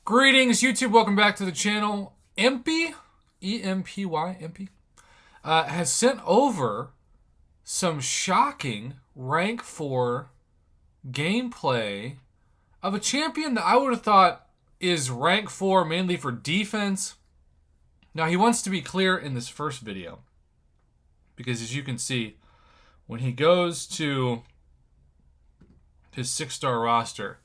Greetings, YouTube. Welcome back to the channel. Empy, E-M-P-Y, Empy, has sent over some shocking rank 4 gameplay of a champion that I would have thought is rank 4 mainly for defense. Now, he wants to be clear in this first video because, as you can see, when he goes to his 6-star roster,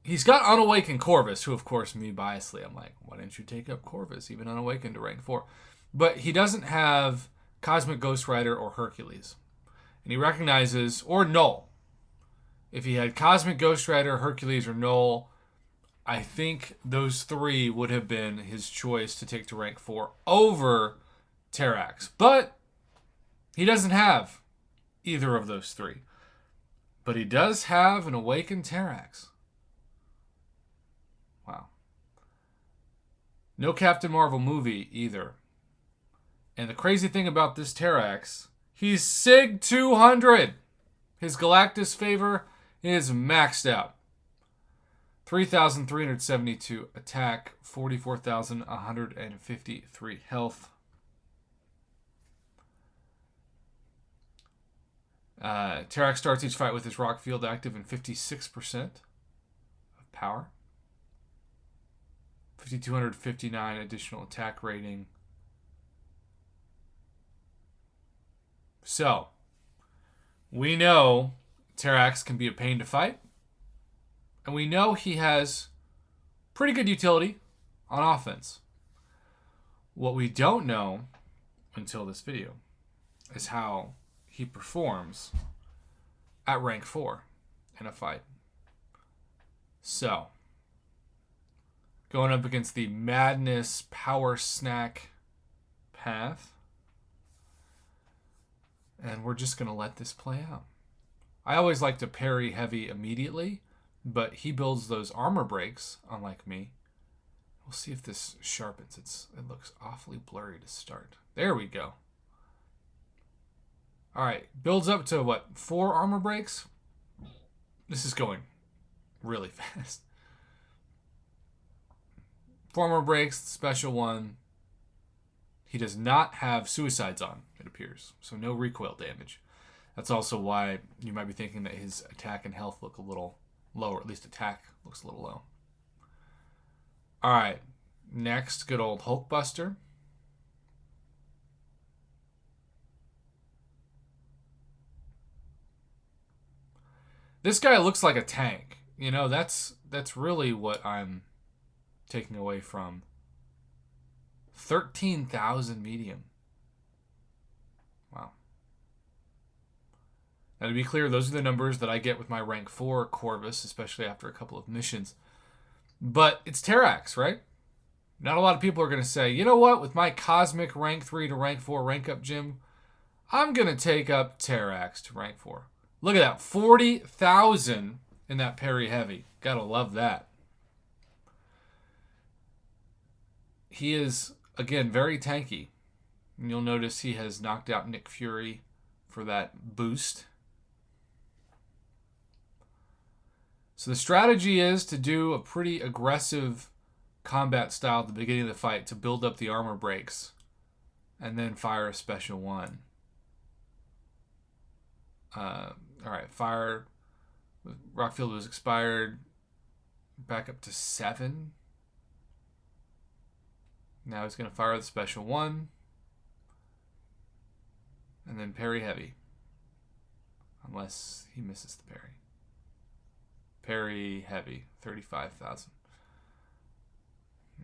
he's got Unawakened Corvus, who, of course, me biasly, I'm like, why didn't you take up Corvus, even Unawakened, to rank 4? But he doesn't have Cosmic Ghost Rider or Hercules. And he recognizes, or Null. If he had Cosmic Ghost Rider, Hercules, or Null, I think those three would have been his choice to take to rank 4 over Terrax. But he doesn't have either of those three. But he does have an Awakened Terrax. Wow. No Captain Marvel movie either. And the crazy thing about this Terrax, he's SIG 200. His Galactus favor is maxed out. 3,372 attack, 44,153 health. Terrax starts each fight with his rock field active and 56% of power. 5,259 additional attack rating. So, we know Terrax can be a pain to fight. And we know he has pretty good utility on offense. What we don't know until this video is how he performs at rank 4 in a fight. So, going up against the Madness Power Snack path. And we're just going to let this play out. I always like to parry heavy immediately, but he builds those armor breaks, unlike me. We'll see if this sharpens. It looks awfully blurry to start. There we go. All right, builds up to what, 4 armor breaks? This is going really fast. 4 armor breaks, special one. He does not have suicides on, it appears, so no recoil damage. That's also why you might be thinking that his attack and health look a little low, or at least attack looks a little low. All right, next, good old Hulkbuster. This guy looks like a tank. You know, that's really what I'm taking away from 13,000 medium. Wow. Now, to be clear, those are the numbers that I get with my rank 4 Corvus, especially after a couple of missions. But it's Terrax, right? Not a lot of people are going to say, you know what, with my Cosmic rank 3 to rank 4 rank up gym, I'm going to take up Terrax to rank 4. Look at that, 40,000 in that parry heavy. Gotta love that. He is, again, very tanky. And you'll notice he has knocked out Nick Fury for that boost. So the strategy is to do a pretty aggressive combat style at the beginning of the fight to build up the armor breaks. And then fire a special one. Alright, fire. Rockfield was expired. Back up to 7. Now he's going to fire the special one. And then parry heavy. Unless he misses the parry. Parry heavy. 35,000.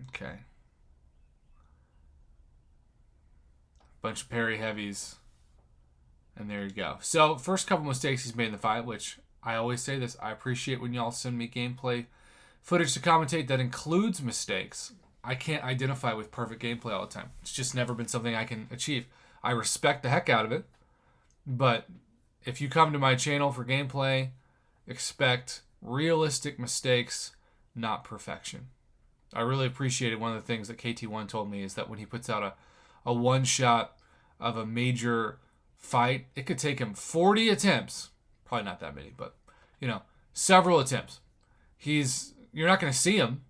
Okay. Bunch of parry heavies. And there you go. So, first couple mistakes he's made in the fight, which I always say this. I appreciate when y'all send me gameplay footage to commentate that includes mistakes. I can't identify with perfect gameplay all the time. It's just never been something I can achieve. I respect the heck out of it. But if you come to my channel for gameplay, expect realistic mistakes, not perfection. I really appreciated one of the things that KT1 told me is that when he puts out a one-shot of a major fight, it could take him 40 attempts. Probably not that many, but, several attempts. He's you're not going to see him,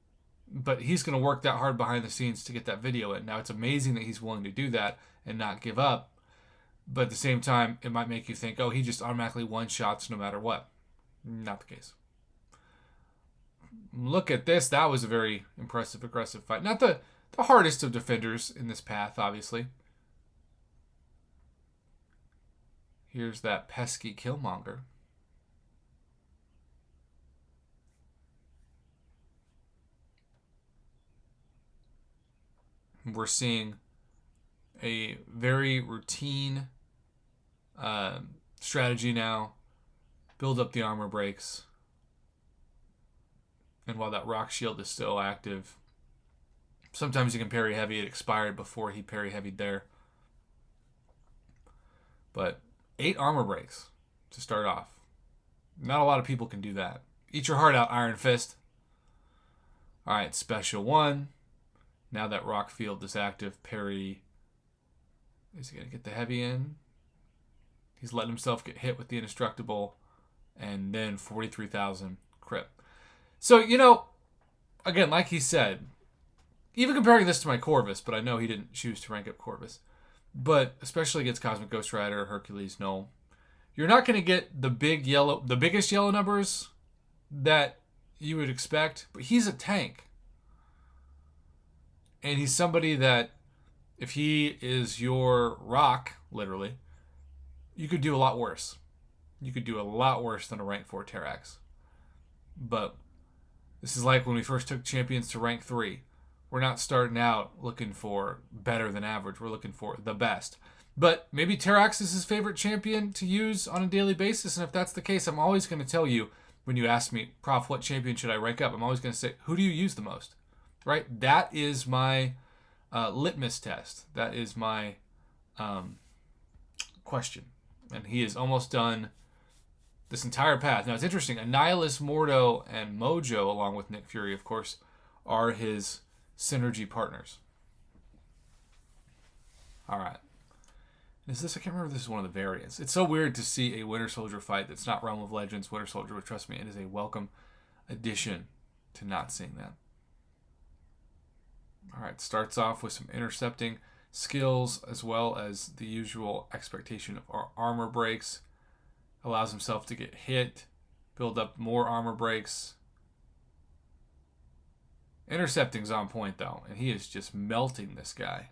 but he's going to work that hard behind the scenes to get that video in. Now, it's amazing that he's willing to do that and not give up. But at the same time, it might make you think, oh, he just automatically won shots no matter what. Not the case. Look at this. That was a very impressive, aggressive fight. Not the hardest of defenders in this path, obviously. Here's that pesky Killmonger. We're seeing a very routine strategy now. Build up the armor breaks. And while that rock shield is still active, sometimes you can parry heavy. It expired before he parry heavied there. But 8 armor breaks to start off. Not a lot of people can do that. Eat your heart out, Iron Fist. Alright, special 1. Now that rock field is active, parry. Is he going to get the heavy in? He's letting himself get hit with the indestructible. And then 43,000 crit. So, you know, again, like he said, even comparing this to my Corvus, but I know he didn't choose to rank up Corvus. But especially against Cosmic Ghost Rider, Hercules, no. You're not going to get the biggest yellow numbers that you would expect. But he's a tank. And he's somebody that, if he is your rock, literally, you could do a lot worse. You could do a lot worse than a rank 4 Terrax. But this is like when we first took champions to rank 3. We're not starting out looking for better than average. We're looking for the best. But maybe Terrax is his favorite champion to use on a daily basis. And if that's the case, I'm always going to tell you, when you ask me, Prof, what champion should I rank up? I'm always going to say, who do you use the most? Right? That is my litmus test. That is my question. And he is almost done this entire path. Now, it's interesting. Annihilus, Mordo, and Mojo, along with Nick Fury, of course, are his synergy partners. All right. Is this? I can't remember if this is one of the variants. It's so weird to see a Winter Soldier fight that's not Realm of Legends Winter Soldier, but trust me, it is a welcome addition to not seeing that. All right, starts off with some intercepting skills as well as the usual expectation of armor breaks. Allows himself to get hit, build up more armor breaks. Intercepting's on point though, and he is just melting this guy.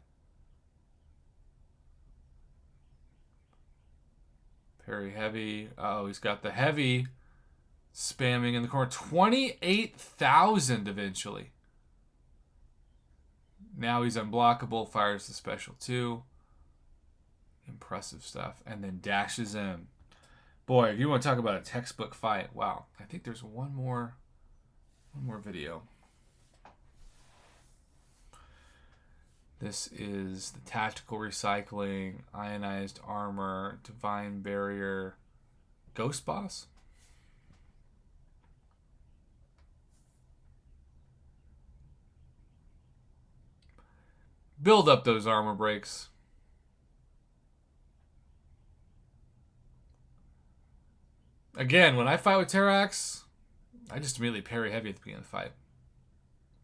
Parry heavy. Oh, he's got the heavy spamming in the corner. 28,000 eventually. Now he's unblockable, fires the special 2. Impressive stuff. And then dashes in. Boy, if you want to talk about a textbook fight, wow. I think there's one more video. This is the tactical recycling, ionized armor, divine barrier, ghost boss. Build up those armor breaks. Again, when I fight with Terrax, I just immediately parry heavy at the beginning of the fight.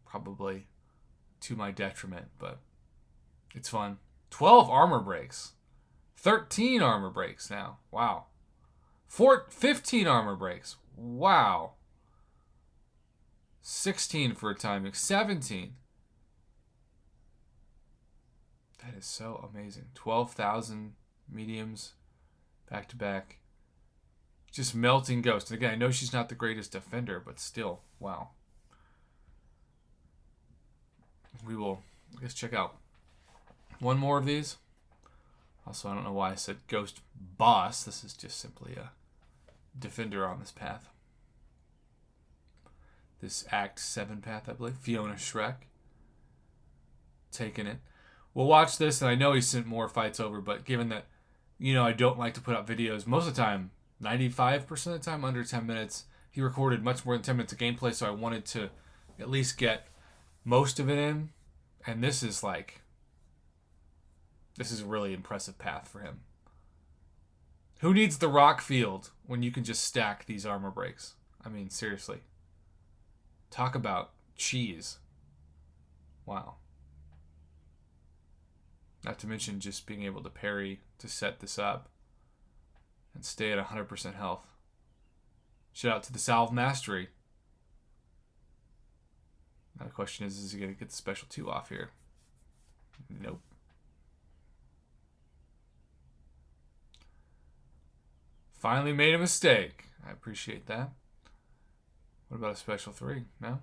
Probably to my detriment, but it's fun. 12 armor breaks. 13 armor breaks now. Wow. 15 armor breaks. Wow. 16 for a timing. 17. That is so amazing. 12,000 mediums back to back. Just melting Ghost. And again, I know she's not the greatest defender, but still, wow. We will, I guess, check out one more of these. Also, I don't know why I said Ghost Boss. This is just simply a defender on this path. This Act 7 path, I believe. Fiona Shrek. Taking it. We'll watch this, and I know he sent more fights over, but given that, you know, I don't like to put out videos most of the time, 95% of the time, under 10 minutes. He recorded much more than 10 minutes of gameplay, so I wanted to at least get most of it in. And this is a really impressive path for him. Who needs the rock field when you can just stack these armor breaks? I mean, seriously. Talk about cheese. Wow. Not to mention just being able to parry to set this up and stay at 100% health. Shout out to the Salve Mastery. Now the question is he going to get the special 2 off here? Nope. Finally made a mistake. I appreciate that. What about a special 3? No?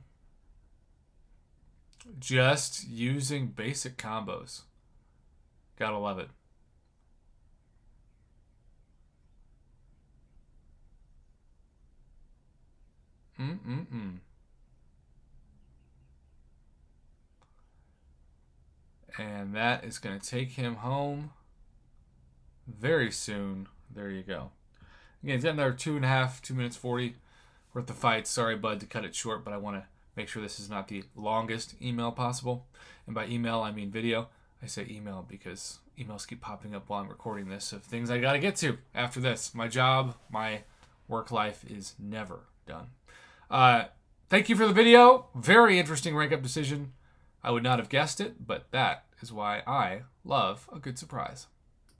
Just using basic combos. Gotta love it. And that is going to take him home very soon. There you go. Again, he's got another 2.5, 2 minutes 40 worth of fights. Sorry, bud, to cut it short, but I want to make sure this is not the longest email possible. And by email, I mean video. I say email because emails keep popping up while I'm recording this of things I got to get to after this. My job, my work life is never done. Thank you for the video. Very interesting rank up decision. I would not have guessed it, but that is why I love a good surprise.